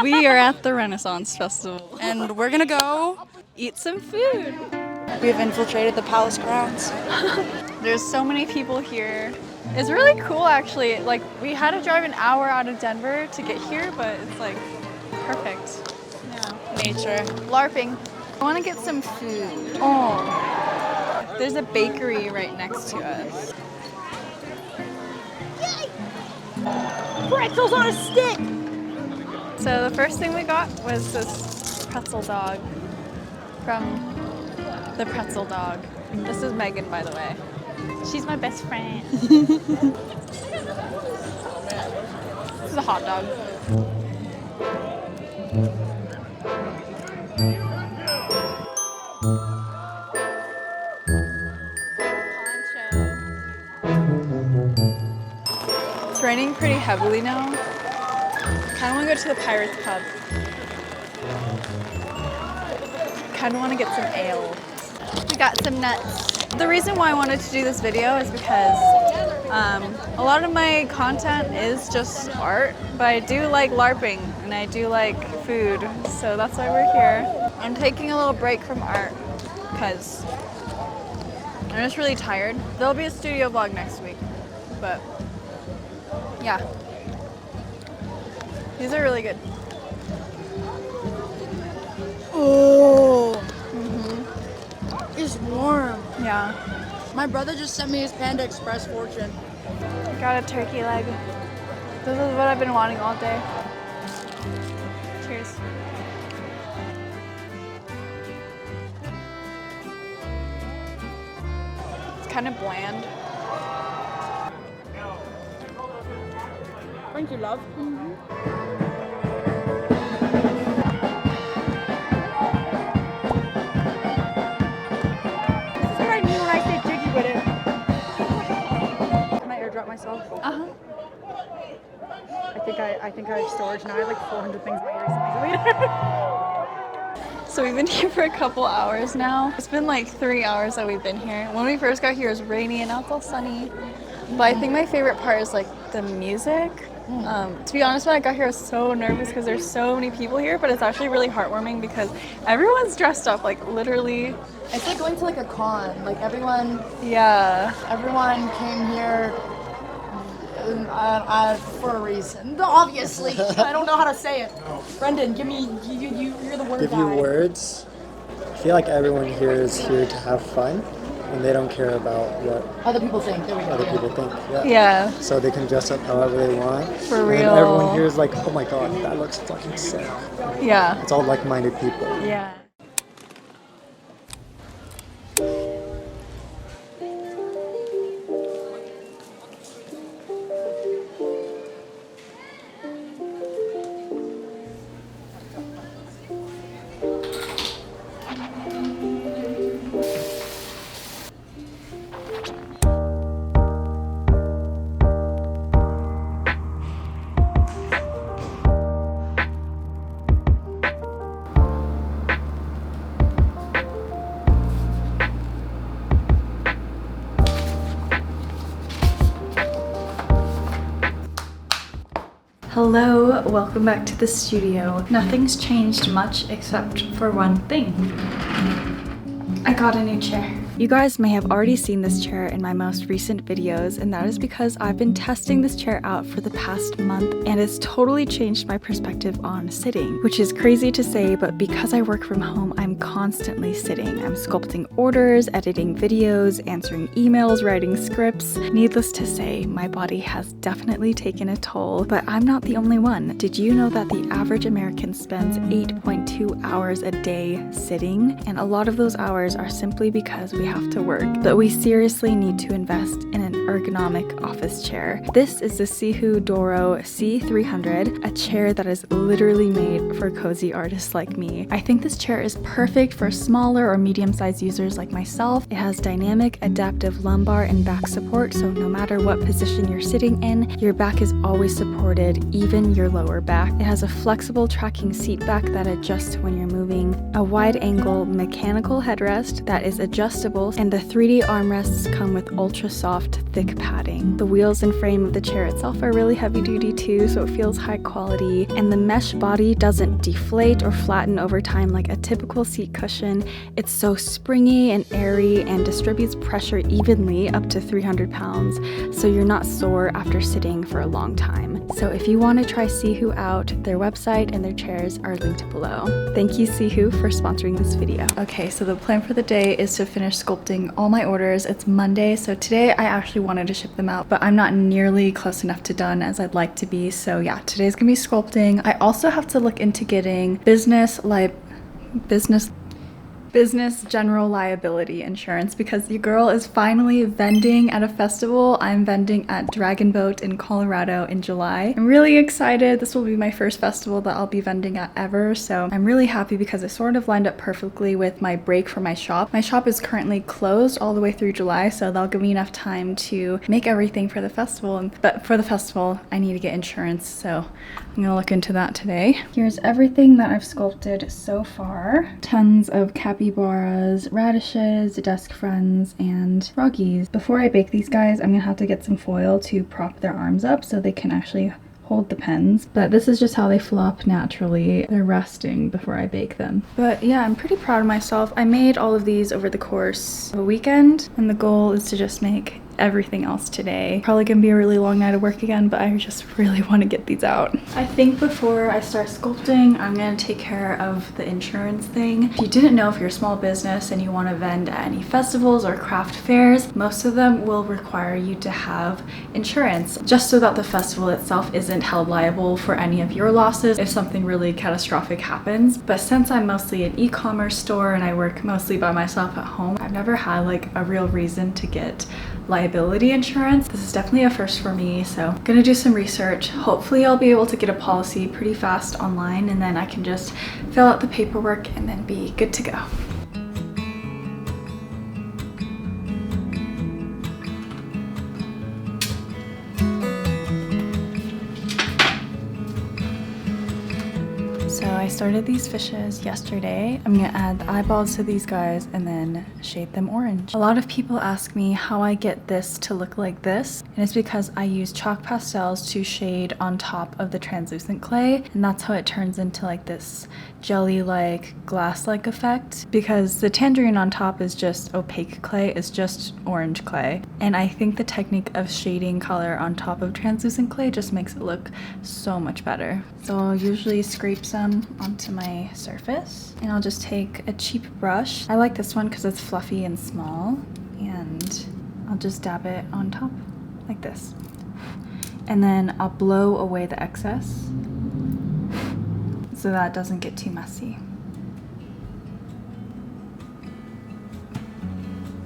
We are at the Renaissance Festival And we're gonna go. eat some food. We have infiltrated the palace grounds. There's so many people here. It's really cool actually. Like we had to drive an hour out of Denver to get here, but it's like perfect. Yeah. Nature. LARPing. I want to get some food. Oh, there's a bakery right next to us. Pretzels on a stick! So the first thing we got was this pretzel dog from the Pretzel Dog. This is Megan, by the way. She's my best friend. This is a hot dog. It's raining pretty heavily now. Kind of want to go to the Pirates Pub. Kind of want to get some ale. We got some nuts. The reason why I wanted to do this video is because a lot of my content is just art, but I do like LARPing and I do like food, so that's why we're here. I'm taking a little break from art because I'm just really tired. There'll be a studio vlog next week, but yeah. These are really good. Oh, it's warm. Yeah. My brother just sent me his Panda Express fortune. Got a turkey leg. This is what I've been wanting all day. Cheers. It's kind of bland. Thank you, love. This is what I mean when I say jiggy with it. Can I airdrop myself? Uh-huh. I think I have storage now. I have like 400 things in my ears later. So we've been here for a couple hours now. It's been like 3 hours that we've been here. When we first got here, it was rainy and now it's all sunny. But I think my favorite part is like the music. To be honest, when I got here, I was so nervous because there's so many people here, but it's actually really heartwarming because everyone's dressed up, like literally. It's like going to like a con. Like everyone came here for a reason. Obviously, I don't know how to say it. Brendan, give me you're the word Give guy. you words. I feel like everyone here is here to have fun, and they don't care about what Other people think. There we go. other people think. Yeah, So they can dress up however they want. For And real. everyone here is like, oh my god, that looks fucking sick. yeah, It's all like-minded people. yeah. Hello, welcome back to the studio. Nothing's changed much except for one thing. I got a new chair. You guys may have already seen this chair in my most recent videos, and that is because I've been testing this chair out for the past month and it's totally changed my perspective on sitting, which is crazy to say, but because I work from home, I'm constantly sitting. I'm sculpting orders, editing videos, answering emails, writing scripts. Needless to say, my body has definitely taken a toll, but I'm not the only one. Did you know that the average American spends 8.2 hours a day sitting? And a lot of those hours are simply because we have to work, but we seriously need to invest in an ergonomic office chair. This is the Sihu Doro C300, a chair that is literally made for cozy artists like me. I think this chair is perfect for smaller or medium-sized users like myself. It has dynamic adaptive lumbar and back support, so no matter what position you're sitting in, your back is always supported, even your lower back. It has a flexible tracking seat back that adjusts when you're moving, a wide-angle mechanical headrest that is adjustable adjustable, and the 3D armrests come with ultra soft, thick padding. The wheels and frame of the chair itself are really heavy duty too, so it feels high quality, and the mesh body doesn't deflate or flatten over time like a typical seat cushion. It's so springy and airy and distributes pressure evenly up to 300 pounds, so you're not sore after sitting for a long time. So if you want to try Sihu out, their website and their chairs are linked below. Thank you, Sihu, for sponsoring this video. Okay, so the plan for the day is to finish sculpting all my orders. It's Monday, so today I actually wanted to ship them out, but I'm not nearly close enough to done as I'd like to be. So yeah, today's gonna be sculpting. I also have to look into getting business general liability insurance because your girl is finally vending at a festival. I'm vending at Dragon Boat in Colorado in July. I'm really excited. This will be my first festival that I'll be vending at ever, so I'm really happy because it sort of lined up perfectly with my break for my shop. My shop is currently closed all the way through July, so that'll give me enough time to make everything for the festival. But for the festival, I need to get insurance, so I'm gonna look into that today. Here's everything that I've sculpted so far. Tons of capybaras, radishes, desk friends, and froggies. Before I bake these guys, I'm gonna have to get some foil to prop their arms up so they can actually hold the pens, but this is just how they flop naturally. They're resting before I bake them. But yeah, I'm pretty proud of myself. I made all of these over the course of a weekend, and the goal is to just make everything else today. Probably gonna be a really long night of work again, but I just really want to get these out. I think before I start sculpting, I'm gonna take care of the insurance thing. If you didn't know, if you're a small business and you want to vend at any festivals or craft fairs, most of them will require you to have insurance, just so that the festival itself isn't held liable for any of your losses if something really catastrophic happens. But since I'm mostly an e-commerce store and I work mostly by myself at home, I've never had like a real reason to get liability insurance. This is definitely a first for me, so I'm gonna do some research. Hopefully I'll be able to get a policy pretty fast online, and then I can just fill out the paperwork and then be good to go. So I started these fishes yesterday. I'm gonna add the eyeballs to these guys and then shade them orange. A lot of people ask me how I get this to look like this, and it's because I use chalk pastels to shade on top of the translucent clay, and that's how it turns into like this jelly-like, glass-like effect, because the tangerine on top is just opaque clay, it's just orange clay. And I think the technique of shading color on top of translucent clay just makes it look so much better. So I'll usually scrape some onto my surface, and I'll just take a cheap brush. I like this one because it's fluffy and small, and I'll just dab it on top like this. And then I'll blow away the excess so that it doesn't get too messy.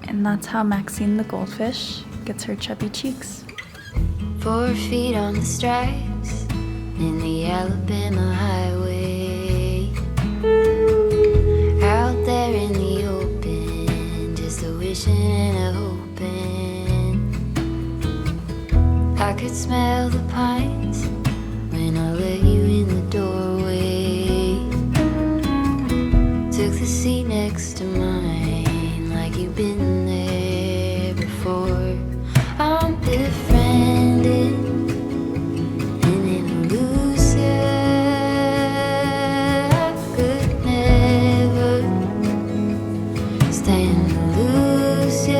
And that's how Maxine the goldfish gets her chubby cheeks. 4 feet on the stripes in the Alabama highway, out there in the open, just a wishing and a hoping. I could smell the pines when I let you in the doorway. Took the seat next to mine like you've been there before. I'm befriended and in illusion. I could never stand to lose you.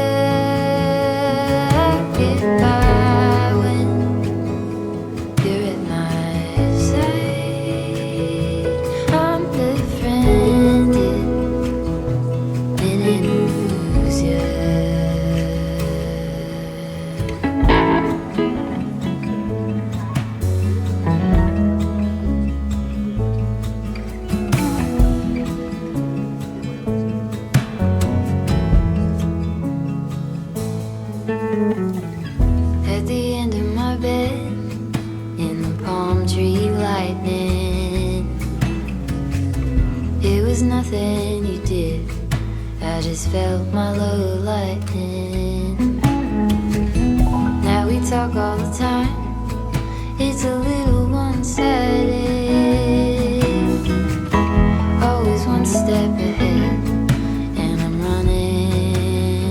I get by when you're at my side. I'm befriended and in illusion. At the end of my bed, in the palm tree lightning, it was nothing you did, I just felt my love lightning. Now we talk all the time, it's a little one-sided, always one step ahead, and I'm running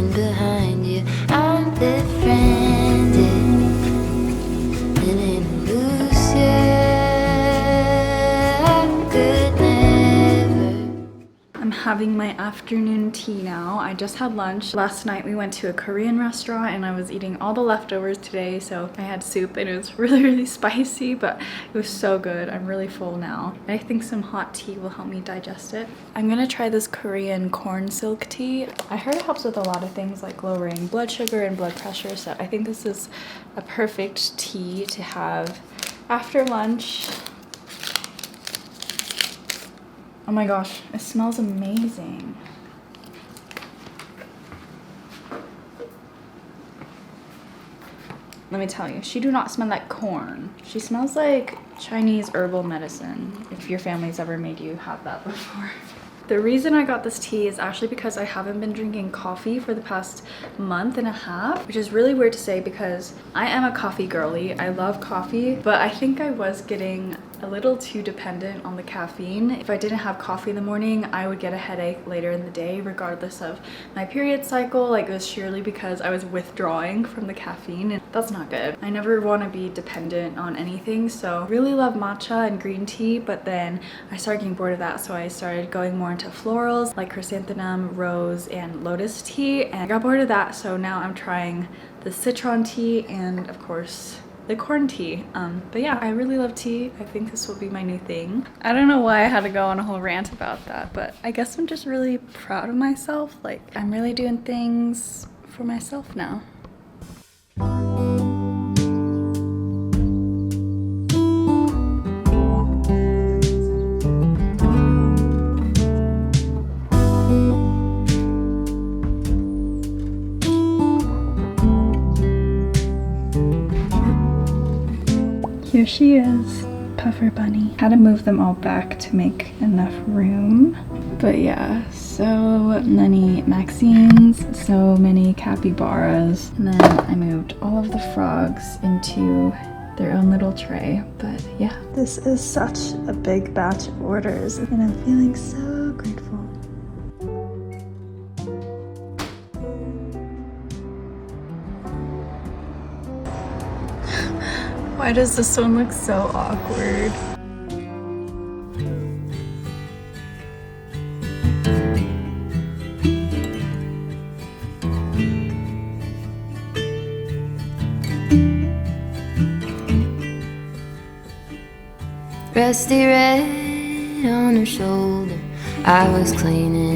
having my afternoon tea now. I just had lunch. Last night we went to a Korean restaurant and I was eating all the leftovers today. So I had soup and it was really spicy, but it was so good. I'm really full now. I think some hot tea will help me digest it. I'm gonna try this Korean corn silk tea. I heard it helps with a lot of things like lowering blood sugar and blood pressure. So I think this is a perfect tea to have after lunch. Oh my gosh, it smells amazing. Let me tell you, she do not smell like corn. She smells like Chinese herbal medicine, if your family's ever made you have that before. The reason I got this tea is actually because I haven't been drinking coffee for the past month and a half, which is really weird to say because I am a coffee girly. I love coffee, but I think I was getting a little too dependent on the caffeine. If I didn't have coffee in the morning, I would get a headache later in the day, regardless of my period cycle. Like, it was surely because I was withdrawing from the caffeine, and that's not good. I never want to be dependent on anything, so I really love matcha and green tea, but then I started getting bored of that, so I started going more into florals like chrysanthemum, rose, and lotus tea, and I got bored of that, so now I'm trying the citron tea and of course the corn tea. But yeah, I really love tea. I think this will be my new thing. I don't know why I had to go on a whole rant about that, but I guess I'm just really proud of myself. Like, I'm really doing things for myself now. Here she is, Puffer Bunny. Had to move them all back to make enough room. But yeah, so many Maxines, so many capybaras. And then I moved all of the frogs into their own little tray. But yeah, this is such a big batch of orders and I'm feeling so grateful. Why does this one look so awkward? Rusty red on her shoulder, I was cleaning